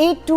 8 to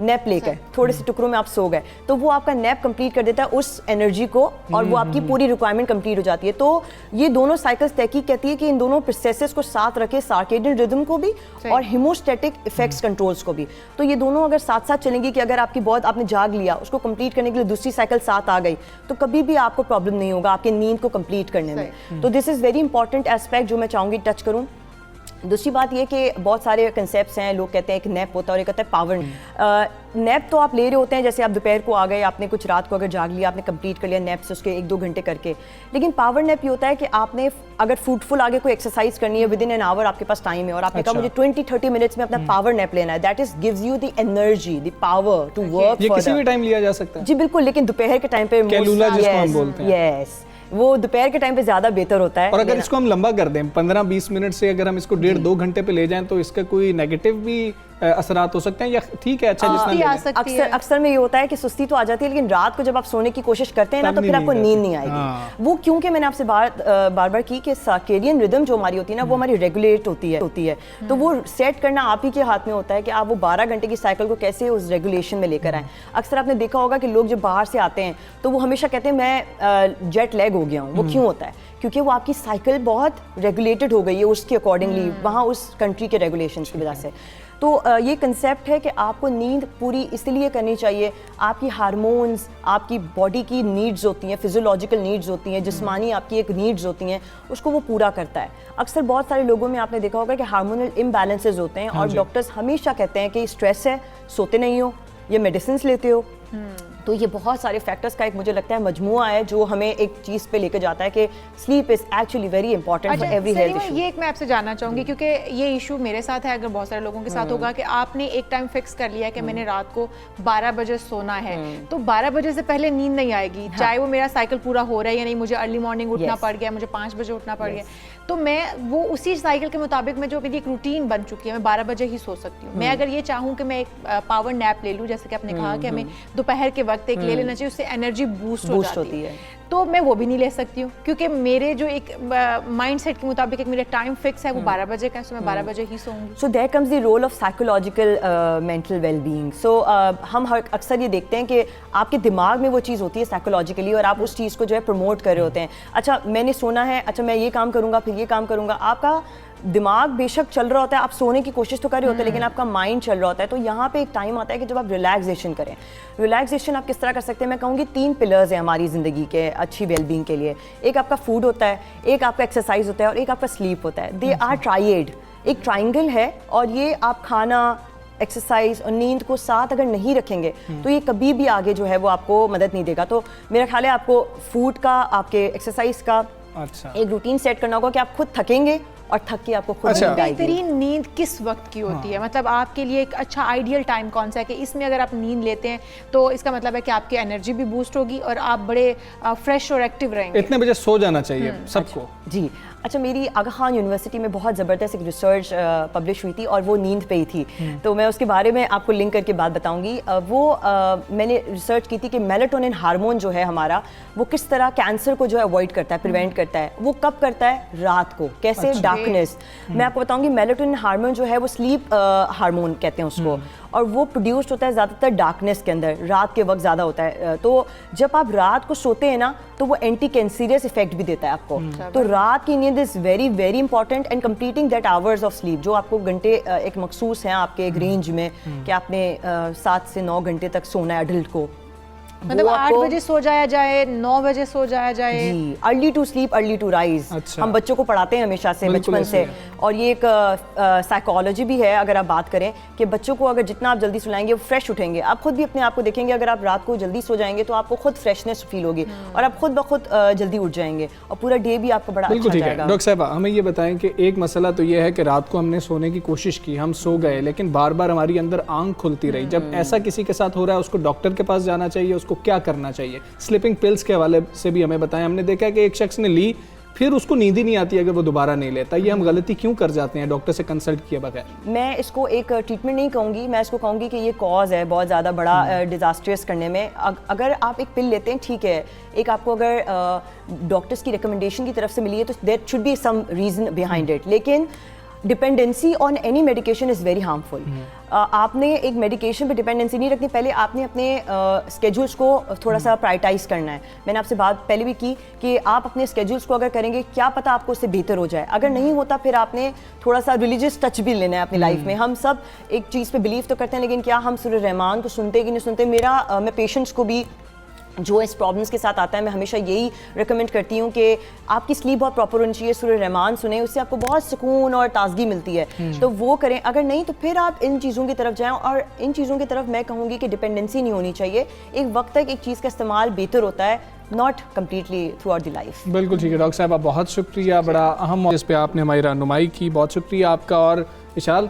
nap لے کر تھوڑے سے ٹکڑوں میں آپ سو گئے تو وہ آپ کا نیپ کمپلیٹ کر دیتا ہے اس انرجی کو اور وہ آپ کی پوری ریکوائرمنٹ کمپلیٹ ہو جاتی ہے. تو یہ دونوں سائیکلز تحقیق کہتی ہے کہ ان دونوں پروسیسز کو ساتھ رکھے, سارکیڈین ردم کو بھی اور ہیموسٹیٹک افیکٹس کنٹرولز کو بھی. تو یہ دونوں اگر ساتھ ساتھ چلیں گی کہ اگر آپ کی بہت آپ نے جاگ لیا, اس کو کمپلیٹ کرنے کے لیے دوسری سائیکل ساتھ آ گئی, تو کبھی بھی آپ کو پرابلم نہیں ہوگا آپ کی نیند کو کمپلیٹ کرنے میں. تو دس از ویری امپورٹنٹ ایسپیکٹ جو میں چاہوں گی ٹچ کروں. دوسری بات یہ کہ بہت سارے کنسیپٹس ہیں, لوگ کہتے ہیں ایک نیپ ہوتا ہے اور ایک ہوتا ہے پاور نیپ. تو آپ لے رہے ہوتے ہیں جیسے آپ دوپہر کو آ گئے, آپ نے کچھ رات کو اگر جاگ لیا, آپ نے کمپلیٹ کر لیا نیپ سے اس کے 1-2 گھنٹے کر کے. لیکن پاور نیپ یہ ہوتا ہے کہ آپ نے اگر فروٹفل آگے کوئی ایکسرسائز کرنی ہے ود ان این آور آپ کے پاس ٹائم ہے اور آپ نے کہا مجھے 20-30 منٹس میں اپنا پاور نیپ لینا ہے, that is gives you the energy, the power to work. یہ کسی بھی ٹائم لیا جا سکتا ہے جی بالکل, لیکن دوپہر کے ٹائم پہ کیلولا جس کو ہم بولتے ہیں, یس وہ دوپہر کے ٹائم پہ زیادہ بہتر ہوتا ہے. اور اگر اس کو ہم لمبا کر دیں 15-20 منٹ سے اگر ہم اس کو 1.5-2 گھنٹے پہ لے جائیں تو اس کا کوئی نیگیٹو بھی اثرات ہو سکتے ہیں یا ٹھیک ہے اچھا جس طرح اکثر میں یہ ہوتا ہے کہ سستی تو آ جاتی ہے, لیکن رات کو جب آپ سونے کی کوشش کرتے ہیں نا تو پھر آپ کو نیند نہیں آئے گی. وہ کیونکہ میں نے آپ سے بار بار کی کہ سارکیڈین ردم جو ہماری ہوتی ہے نا وہ ہماری ریگولیٹ ہوتی ہے. تو وہ سیٹ کرنا آپ ہی کے ہاتھ میں ہوتا ہے کہ آپ وہ 12 گھنٹے کی سائیکل کو کیسے اس ریگولیشن میں لے کر آئیں. اکثر آپ نے دیکھا ہوگا کہ لوگ جب باہر سے آتے ہیں تو وہ ہمیشہ کہتے ہیں میں جیٹ لیگ ہو گیا ہوں. وہ کیوں ہوتا ہے؟ کیونکہ وہ آپ کی سائیکل بہت ریگولیٹڈ ہو گئی ہے اس کے اکارڈنگلی, وہاں اس کنٹری کے ریگولیشنس کی وجہ سے. تو یہ کنسیپٹ ہے کہ آپ کو نیند پوری اس لیے کرنی چاہیے, آپ کی ہارمونز, آپ کی باڈی کی نیڈز ہوتی ہیں, فزیولوجیکل نیڈز ہوتی ہیں, جسمانی آپ کی ایک نیڈز ہوتی ہیں, اس کو وہ پورا کرتا ہے. اکثر بہت سارے لوگوں میں آپ نے دیکھا ہوگا کہ ہارمونل امبیلنسز ہوتے ہیں اور ڈاکٹرز ہمیشہ کہتے ہیں کہ اسٹریس ہے, سوتے نہیں ہو, یہ میڈیسنس لیتے ہو. تو یہ بہت سارے فیکٹرز کا ایک مجھے لگتا ہے مجموعہ ہے جو ہمیں ایک چیز پہ لے کے جاتا ہے کہ sleep is actually very important for every health issue. یہ ایک میں آپ سے جاننا چاہوں گی کیونکہ یہ ایشو میرے ساتھ ہے, اگر بہت سارے لوگوں کے ساتھ ہوگا کہ آپ نے ایک ٹائم فکس کر لیا کہ میں نے رات کو 12 بجے سونا ہے, تو 12 بجے سے پہلے نیند نہیں آئے گی, چاہے وہ میرا سائیکل پورا ہو رہا ہے یا نہیں, مجھے ارلی مارننگ اٹھنا پڑ گیا, مجھے 5 بجے اٹھنا پڑ گیا, تو میں وہ اسی سائیکل کے مطابق میں جو میری ایک روٹین بن چکی ہے میں 12 بجے ہی سو سکتی ہوں. میں اگر یہ چاہوں کہ میں ایک پاور نیپ لے لوں, جیسے کہ آپ نے کہا کہ ہمیں دوپہر کے وقت ایک لے لینا چاہیے, اس سے انرجی بوسٹ ہو جاتی ہے, تو میں وہ بھی نہیں لے سکتی ہوں کیونکہ میرے جو ایک مائنڈ سیٹ کے مطابق ایک میرا ٹائم فکس ہے وہ 12 بجے کا ہے, میں 12 بجے ہی سوؤں گی. So there comes the role of psychological mental well being. So ہم اکثر یہ دیکھتے ہیں کہ آپ کے دماغ میں وہ چیز ہوتی ہے سائیکولوجیکلی اور آپ اس چیز کو جو ہے پروموٹ کر رہے ہوتے ہیں. اچھا میں نے سونا ہے, اچھا میں یہ کام کروں گا, پھر یہ کام کروں گا. آپ کا دماغ بے شک چل رہا ہوتا ہے, آپ سونے کی کوشش تو کر رہے ہوتے ہیں لیکن آپ کا مائنڈ چل رہا ہوتا ہے. تو یہاں پہ ایک ٹائم آتا ہے کہ جب آپ ریلیکسیشن کریں. ریلیکسیشن آپ کس طرح کر سکتے ہیں؟ میں کہوں گی 3 پلرز ہیں ہماری زندگی کے اچھی ویل بینگ کے لیے. ایک آپ کا فوڈ ہوتا ہے, ایک آپ کا ایکسرسائز ہوتا ہے اور ایک آپ کا سلیپ ہوتا ہے. دے آر ٹرائیڈ, ایک ٹرائنگل ہے, اور یہ آپ کھانا, ایکسرسائز اور نیند کو ساتھ اگر نہیں رکھیں گے تو یہ کبھی بھی آگے جو ہے وہ آپ کو مدد نہیں دے گا. تو میرا خیال ہے آپ کو فوڈ کا, آپ کے ایکسرسائز کا ایک روٹین سیٹ کرنا ہوگا کہ آپ خود تھکیں گے اور تھک کے آپ کو خود نیند آئے گی. بہترین نیند کس وقت کی ہوتی ہے؟ مطلب آپ کے لیے ایک اچھا آئیڈیل ٹائم کون سا ہے کہ اس میں اگر آپ نیند لیتے ہیں تو اس کا مطلب ہے کہ آپ کی انرجی بھی بوسٹ ہوگی اور آپ بڑے فریش اور ایکٹیو رہیں گے. اتنے بجے سو جانا چاہیے سب کو. جی اچھا, میری آغا خان یونیورسٹی میں بہت زبردست ایک ریسرچ پبلش ہوئی تھی اور وہ نیند پہ ہی تھی, تو میں اس کے بارے میں آپ کو لنک کر کے بات بتاؤں گی. وہ میں نے ریسرچ کی تھی کہ میلاٹونن ہارمون جو ہے ہمارا وہ کس طرح کینسر کو جو ہے اوائڈ کرتا ہے, پریونٹ کرتا ہے. وہ کب کرتا ہے؟ رات کو. کیسے؟ ڈارکنیس. میں آپ کو بتاؤں گی میلاٹونن ہارمون جو ہے وہ سلیپ ہارمون کہتے ہیں اس کو, اور وہ پروڈیوسڈ ہوتا ہے زیادہ تر ڈارکنیس کے اندر, رات کے وقت زیادہ ہوتا ہے. تو جب آپ رات کو سوتے ہیں نا تو وہ اینٹی کینسریس افیکٹ بھی دیتا ہے آپ کو. تو رات کی نیند is very very important, and completing that hours of sleep جو آپ کو گھنٹے ایک مخصوص ہیں آپ کے ایک رینج میں کہ آپ نے 7 سے 9 گھنٹے تک سونا ہے ایڈلٹ کو. مطلب 8 بجے سو جایا جائے, 9 بجے سو جایا جائے. جی, early to sleep early to rise. ہم بچوں کو پڑھاتے ہیں ہمیشہ سے بچپن سے, اور یہ ایک سائیکالوجی بھی ہے اگر آپ بات کریں کہ بچوں کو اگر جتنا آپ جلدی سلائیں گے وہ فریش اٹھیں گے. آپ خود بھی اپنے آپ کو دیکھیں گے, اگر آپ رات کو جلدی سو جائیں گے تو آپ کو خود فریشنس فیل ہوگی اور آپ خود بخود جلدی اٹھ جائیں گے اور پورا ڈے بھی آپ کو بڑا اچھا جائے گا. ڈاکٹر صاحبہ ہمیں یہ بتائیں کہ ایک مسئلہ تو یہ ہے کہ رات کو ہم نے سونے کی کوشش کی, ہم سو گئے, لیکن بار بار ہماری اندر آنکھ کھلتی رہی. جب ایسا کسی کے ساتھ ہو رہا ہے اس کو ڈاکٹر کے پاس جانا چاہیے, اس کو کیا کرنا چاہیے؟ سلیپنگ پلز کے حوالے سے بھی ہمیں بتائیں. ہم نے دیکھا کہ ایک شخص نے لی پھر اس کو نیند ہی نہیں آتی اگر وہ دوبارہ نہیں لیتا. یہ ہم غلطی کیوں کر جاتے ہیں ڈاکٹر سے کنسلٹ کیے بغیر؟ میں اس کو ایک ٹریٹمنٹ نہیں کہوں گی, میں اس کو کہوں گی کہ یہ کاز ہے بہت زیادہ بڑا ڈیزاسٹرس کرنے میں. اگر آپ ایک پل لیتے ہیں ٹھیک ہے, ایک آپ کو اگر ڈاکٹرس کی ریکمنڈیشن کی طرف سے ملی ہے تو there should be some reason behind it, لیکن dependency on any medication is very harmful. آپ نے ایک میڈیکیشن پہ ڈپینڈنسی نہیں رکھنی, پہلے آپ نے اپنے اسکیجولس کو تھوڑا سا پرائٹائز کرنا ہے. میں نے آپ سے بات پہلے بھی کی کہ آپ اپنے اسکیجولس کو اگر کریں گے کیا پتہ آپ کو اس سے بہتر ہو جائے. اگر نہیں ہوتا پھر آپ نے تھوڑا سا ریلیجیس ٹچ بھی لینا ہے اپنی لائف میں. ہم سب ایک چیز پہ بلیو تو کرتے ہیں لیکن کیا ہم سورہ رحمان کو سنتے کہ نہیں سنتے. میں پیشنٹس کو بھی جو اس پرابلمس کے ساتھ آتا ہے میں ہمیشہ یہی ریکمینڈ کرتی ہوں کہ آپ کی سلیپ بہت پراپر ہونی چاہیے, سورہ رحمان سنیں, اس سے آپ کو بہت سکون اور تازگی ملتی ہے, تو وہ کریں. اگر نہیں تو پھر آپ ان چیزوں کی طرف جائیں, اور ان چیزوں کی طرف میں کہوں گی کہ ڈپینڈنسی نہیں ہونی چاہیے. ایک وقت تک ایک چیز کا استعمال بہتر ہوتا ہے, not completely through out the life. بالکل ٹھیک ہے ڈاکٹر صاحب, بہت شکریہ, بڑا اہم جس پہ آپ نے ہماری رہنمائی کی, بہت شکریہ آپ کا. اور اشال,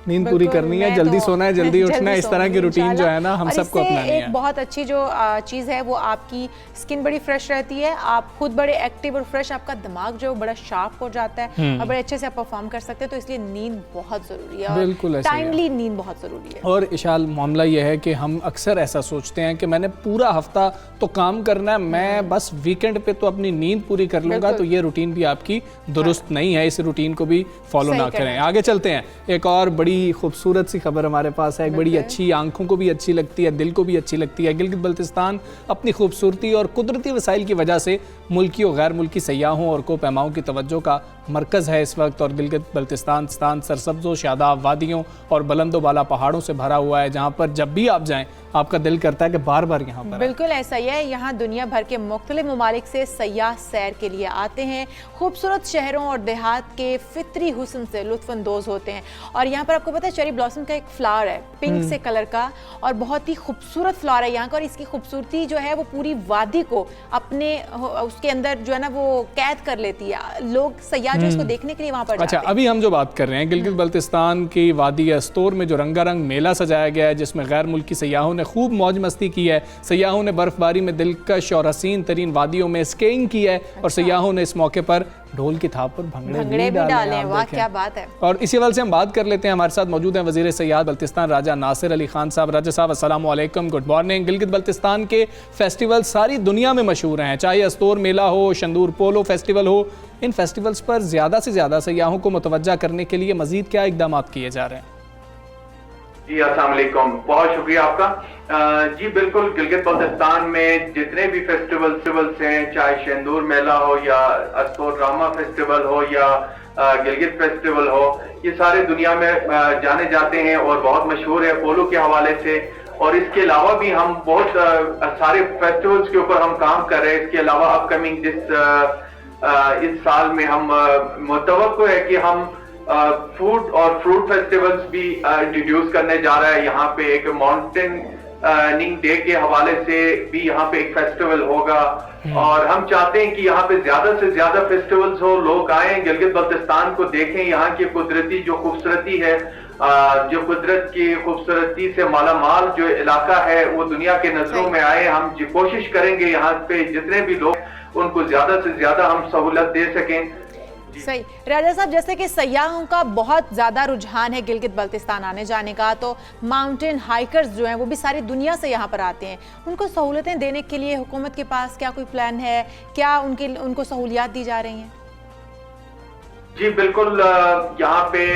نیند پوری کرنی ہے, جلدی سونا ہے, جلدی اٹھنا ہے, اس طرح کی روٹین جو ہے نا ہم سب کو اپنانی ہے. ایک بہت اچھی جو چیز ہے وہ آپ کی اسکن بڑی فریش رہتی ہے, آپ خود بڑے ایکٹیو اور فریش, آپ کا دماغ جو بڑا شارپ ہو جاتا ہے اور بڑے اچھے سے آپ پرفارم کر سکتے ہیں. تو اس لیے نیند بہت ضروری ہے, بالکل ٹائملی نیند بہت ضروری ہے. اور اشال, معاملہ یہ ہے کہ ہم اکثر ایسا سوچتے ہیں کہ میں نے پورا ہفتہ تو کام کرنا ہے, میں بس ویکینڈ پہ تو اپنی نیند پوری کر لوں گا, تو یہ روٹین بھی آپ کی درست نہیں ہے, اس روٹین کو بھی فالو نہ کریں. آگے چلتے ہیں, ایک اور بڑی خوبصورت سی خبر ہمارے پاس ہے, ایک بڑی اچھی, آنکھوں کو بھی اچھی لگتی ہے, دل کو بھی اچھی لگتی ہے. گلگت بلتستان اپنی خوبصورتی اور قدرتی وسائل کی وجہ سے ملکی اور غیر ملکی سیاحوں اور کو پیماؤں کی توجہ کا مرکز ہے اس وقت. اور گلگت بلتستان سرسبز و شاداب وادیوں اور بلند و بالا پہاڑوں سے بھرا ہوا ہے, جہاں پر جب بھی آپ جائیں آپ کا دل کرتا ہے کہ بار بار یہاں پر. بالکل ایسا ہی ہے, یہاں دنیا بھر کے مختلف ممالک سے سیاح سیر کے لیے آتے ہیں, خوبصورت شہروں اور دیہات کے فطری حسن سے لطف اندوز ہوتے ہیں. اور یہاں پر آپ کو پتہ ہے چیری بلاسم کا ایک فلاور ہے پنک سے کلر کا, اور بہت ہی خوبصورت فلاور ہے یہاں کا, اور اس کی خوبصورتی جو ہے وہ پوری وادی کو اپنے اس کے اندر جو ہے نا وہ قید کر لیتی ہے. لوگ سیاح جو اس کو دیکھنے کے لیے وہاں پر جاتے ہیں. اچھا, ابھی ہم جو بات کر رہے ہیں گلگت بلتستان کی وادی استور میں جو رنگا رنگ میلہ سجایا گیا ہے, جس میں غیر ملکی سیاحوں نے خوب موج مستی کی ہے. سیاحوں نے برف باری میں دلکش اور حسین ترین وادیوں میں اسکیئنگ کی ہے, اور سیاحوں نے اس موقع پر ڈھول کی تھاپ پر بھنگڑے بھی ڈالے ہیں. واہ کیا بات ہے. اور اسی حوالے سے ہم بات کر لیتے ہیں, ہمارے ساتھ موجود ہیں وزیر سیاحت بلتستان راجہ ناصر علی خان صاحب. راجہ صاحب السلام علیکم, گڈ مارننگ. گلگت بلتستان کے فیسٹیول ساری دنیا میں مشہور ہیں, چاہے استور میلہ ہو, شندور پولو فیسٹیول ہو. ان فیسٹیولز پر زیادہ سے زیادہ سیاحوں کو متوجہ کرنے کے لیے مزید کیا اقدامات کیے جا رہے ہیں؟ جی السلام علیکم, بہت شکریہ آپ کا. جی بالکل, گلگت بلتستان میں جتنے بھی فیسٹیولز ہیں, چاہے شندور میلہ ہو یا استور ڈرامہ فیسٹیول ہو یا گلگت فیسٹیول ہو, یہ سارے دنیا میں جانے جاتے ہیں اور بہت مشہور ہے پولو کے حوالے سے. اور اس کے علاوہ بھی ہم بہت سارے فیسٹیولز کے اوپر ہم کام کر رہے ہیں. اس کے علاوہ اپ کمنگ اس سال میں ہم متوقع ہے کہ ہم فوڈ اور فروٹ فیسٹیولز بھی انٹروڈیوس کرنے جا رہا ہے. یہاں پہ ایک ماؤنٹیننگ ڈے کے حوالے سے بھی یہاں پہ ایک فیسٹیول ہوگا, اور ہم چاہتے ہیں کہ یہاں پہ زیادہ سے زیادہ فیسٹیولز ہو, لوگ آئیں, گلگت بلتستان کو دیکھیں. یہاں کی قدرتی جو خوبصورتی ہے, جو قدرت کی خوبصورتی سے مالا مال جو علاقہ ہے, وہ دنیا کے نظروں میں آئے. ہم کوشش کریں گے یہاں پہ جتنے بھی لوگ ان کو زیادہ سے زیادہ ہم سہولت دے سکیں. صحیح. راجہ صاحب, جیسے کہ سیاحوں کا بہت زیادہ رجحان ہے گلگت بلتستان آنے جانے کا, تو ماؤنٹین ہائیکرز جو ہیں وہ بھی ساری دنیا سے یہاں پر آتے ہیں. ان کو سہولتیں دینے کے لیے حکومت کے پاس کیا کوئی پلان ہے, کیا ان کو سہولیات دی جا رہی ہیں؟ جی بالکل, یہاں پہ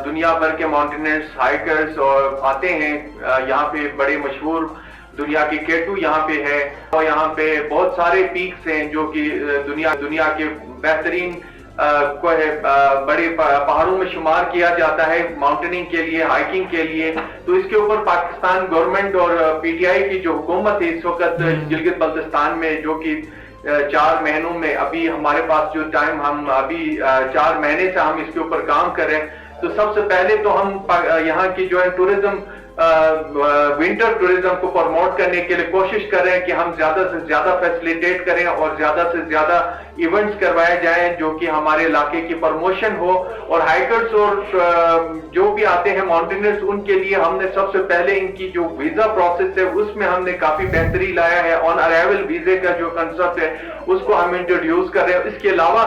دنیا بھر کے ماؤنٹینرز ہائیکرز آتے ہیں. یہاں پہ بڑے مشہور دنیا کی K2 یہاں پہ ہے, اور یہاں پہ بہت سارے پیکس ہیں جو کہ دنیا کے بہترین بڑے پہاڑوں میں شمار کیا جاتا ہے ماؤنٹیننگ کے لیے, ہائیکنگ کے لیے. تو اس کے اوپر پاکستان گورنمنٹ اور PTI کی جو حکومت ہے اس وقت گلگت بلتستان میں, جو کہ 4 مہینوں میں ابھی ہمارے پاس جو ٹائم, ہم ابھی 4 مہینے سے ہم اس کے اوپر کام کر رہے ہیں. تو سب سے پہلے تو ہم یہاں کی جو ہے ٹورزم, ونٹر ٹورزم کو پروموٹ کرنے کے لیے کوشش کر رہے ہیں کہ ہم زیادہ سے زیادہ فیسیلیٹیٹ کریں اور زیادہ سے زیادہ ایونٹس کروائے جائیں جو کہ ہمارے علاقے کی پروموشن ہو. اور ہائیکرز اور جو بھی آتے ہیں ماؤنٹینرز, ان کے لیے ہم نے سب سے پہلے ان کی جو ویزا پروسیس ہے اس میں ہم نے کافی بہتری لایا ہے. آن ارائیول ویزے کا جو کنسپٹ ہے اس کو ہم انٹروڈیوس کر رہے ہیں. اس کے علاوہ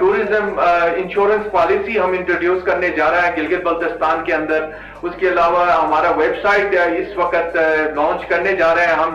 ٹورزم انشورنس پالیسی ہم انٹروڈیوس کرنے جا رہے ہیں گلگت بلتستان کے اندر. اس کے علاوہ ہمارا ویب سائٹ اس وقت لانچ کرنے جا رہے ہیں ہم,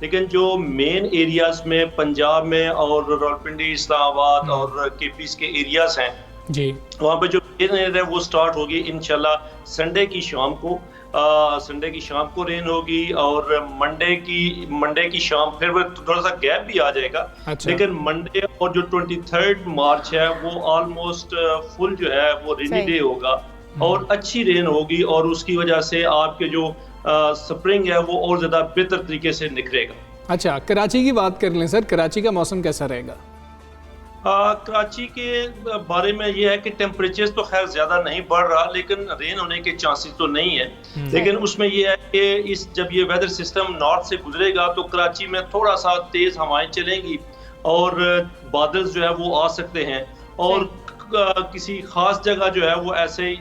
لیکن جو مین ایریاز میں پنجاب میں اور راولپنڈی، اسلام آباد اور کے پیس کے ایریاز ہیں جی وہاں پہ جو رین ہے وہ سٹارٹ ہوگی انشاءاللہ سنڈے کی شام کو رین ہوگی، اور منڈے کی شام پھر وہ تھوڑا سا گیپ بھی آ جائے گا، لیکن منڈے اور جو 23 مارچ ہے وہ آلموسٹ فل جو ہے وہ رینی ڈے ہوگا اور اچھی رین ہوگی، اور اس کی وجہ سے آپ کے جو سپرنگ ہے وہ اور زیادہ بہتر طریقے سے نکھرے گا۔ اچھا، کراچی کی بات کر لیں سر، کراچی کا موسم کیسا رہے گا؟ کراچی کے بارے میں یہ ہے کہ ٹیمپریچر تو خیر زیادہ نہیں بڑھ رہا، لیکن رین ہونے کے چانسز تو نہیں ہے، لیکن اس میں یہ ہے کہ جب یہ ویدر سسٹم نارتھ سے گزرے گا تو کراچی میں تھوڑا سا تیز ہوائیں چلیں گی اور بادل جو ہے وہ آ سکتے ہیں، اور کسی خاص جگہ جو ہے وہ ایسے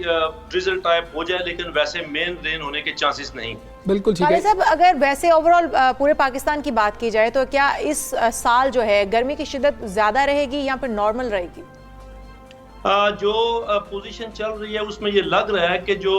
ڈریزل ٹائپ ہو جائے، لیکن ویسے مین رین ہونے کے چانسز نہیں۔ بالکل ٹھیک ہے صاحب، اگر ویسے اوور آل پورے پاکستان کی بات کی جائے تو کیا اس سال جو ہے گرمی کی شدت زیادہ رہے گی یا پھر نارمل رہے گی؟ جو پوزیشن چل رہی ہے اس میں یہ لگ رہا ہے کہ جو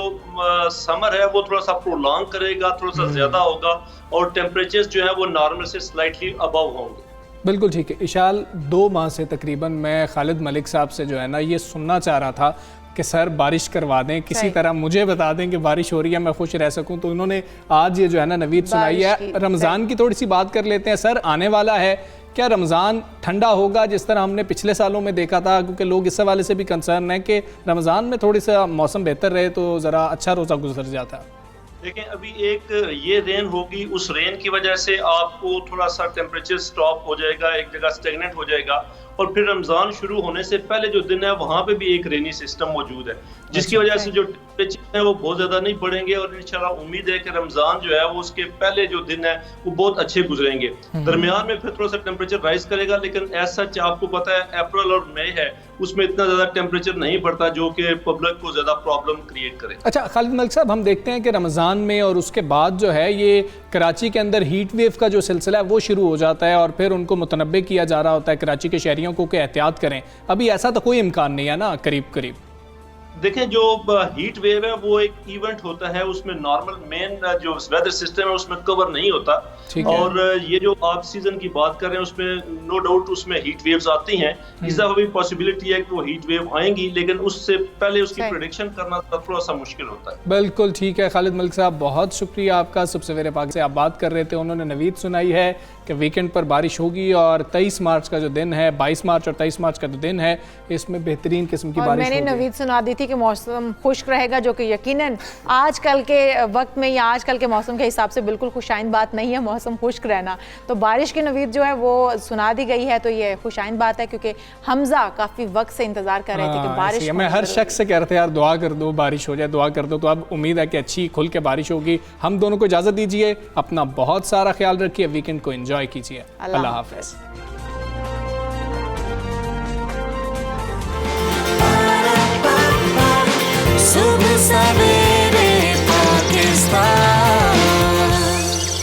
سمر ہے وہ تھوڑا سا پرولانگ کرے گا، تھوڑا سا زیادہ ہوگا، اور ٹیمپریچر جو ہے وہ نارمل سے سلائٹلی ابو ہوں گے۔ بالکل ٹھیک ہے اشال، 2 ماہ سے تقریباً میں خالد ملک صاحب سے جو ہے نا یہ سننا چاہ رہا تھا کہ سر بارش کروا دیں، کسی طرح مجھے بتا دیں کہ بارش ہو رہی ہے میں خوش رہ سکوں، تو انہوں نے آج یہ جو ہے نا نوید سنائی ہے۔ رمضان کی تھوڑی سی بات کر لیتے ہیں سر، آنے والا ہے، کیا رمضان ٹھنڈا ہوگا جس طرح ہم نے پچھلے سالوں میں دیکھا تھا؟ کیونکہ لوگ اس حوالے سے بھی کنسرن ہیں کہ رمضان میں تھوڑی سا موسم بہتر رہے تو ذرا اچھا روزہ گزر جاتا ہے۔ دیکھیں ابھی ایک یہ رین ہوگی، اس رین کی وجہ سے آپ کو تھوڑا سا ٹیمپریچر سٹاپ ہو جائے گا، ایک جگہ سٹیگننٹ ہو جائے گا، اور پھر رمضان شروع ہونے سے پہلے جو دن ہے وہاں پہ بھی ایک رینی سسٹم موجود ہے، جس کی وجہ سے جو ٹیمپریچر ہے وہ بہت زیادہ نہیں بڑھیں گے، اور انشاءاللہ امید ہے کہ رمضان جو ہے وہ اس کے پہلے جو دن ہے وہ بہت اچھے گزریں گے۔ درمیان میں پھر تھوڑا سا ٹیمپریچر رائز کرے گا، لیکن ایز سچ آپ کو پتہ ہے اپریل اور مئی ہے اس میں اتنا زیادہ ٹیمپریچر نہیں بڑھتا جو کہ پبلک کو زیادہ پرابلم کریٹ کرے۔ اچھا خالد ملک صاحب، ہم دیکھتے ہیں کہ رمضان میں اور اس کے بعد جو ہے یہ کراچی کے اندر ہیٹ ویو کا جو سلسلہ ہے وہ شروع ہو جاتا ہے، اور پھر ان کو متنبع کیا جا رہا ہوتا ہے کراچی کے شہریوں کو کہ احتیاط کریں۔ ابھی ایسا تو کوئی امکان نہیں ہے نا قریب؟ دیکھیں جو ہیٹ ویو ہے وہ ایک ایونٹ ہوتا ہے، اس میں نارمل مین جو ویدر سسٹم ہے اس میں کور نہیں ہوتا، اور یہ جو آپ سیزن کی بات کر رہے ہیں اس میں نو ڈاؤٹ اس میں ہیٹ ویوز آتی ہیں، اس دفعہ بھی پاسبلٹی ہے کہ وہ ہیٹ ویو آئیں گی، لیکن اس سے پہلے اس کی پریڈکشن کرنا تھوڑا سا مشکل ہوتا ہے۔ بالکل ٹھیک ہے خالد ملک صاحب، بہت شکریہ آپ کا۔ صبح سویرے پاک سے آپ بات کر رہے تھے، انہوں نے نوید سنائی ہے کہ ویکنڈ پر بارش ہوگی، اور 23 مارچ کا جو دن ہے، 22 مارچ اور 23 مارچ کا جو دن ہے اس میں بہترین قسم کی بارش ہوگی۔ میں نے نوید سنا دی تھی کہ موسم خشک رہے گا، جو کہ یقیناً آج کل کے وقت میں یا آج کل کے موسم کے حساب سے بالکل خوشائند بات نہیں ہے موسم خشک رہنا، تو بارش کی نوید جو ہے وہ سنا دی گئی ہے، تو یہ خوشائند بات ہے، کیونکہ حمزہ کافی وقت سے انتظار کر رہے تھے کہ بارش، میں ہر شخص سے کہہ رہے تھے یار دعا کر دو بارش ہو جائے، دعا کر دو، تو اب امید ہے کہ اچھی کھل کے بارش ہوگی۔ ہم دونوں کو اجازت دیجیے، اپنا بہت سارا خیال رکھیے، ویکنڈ کو انجوائے کیجیے، اللہ حافظ۔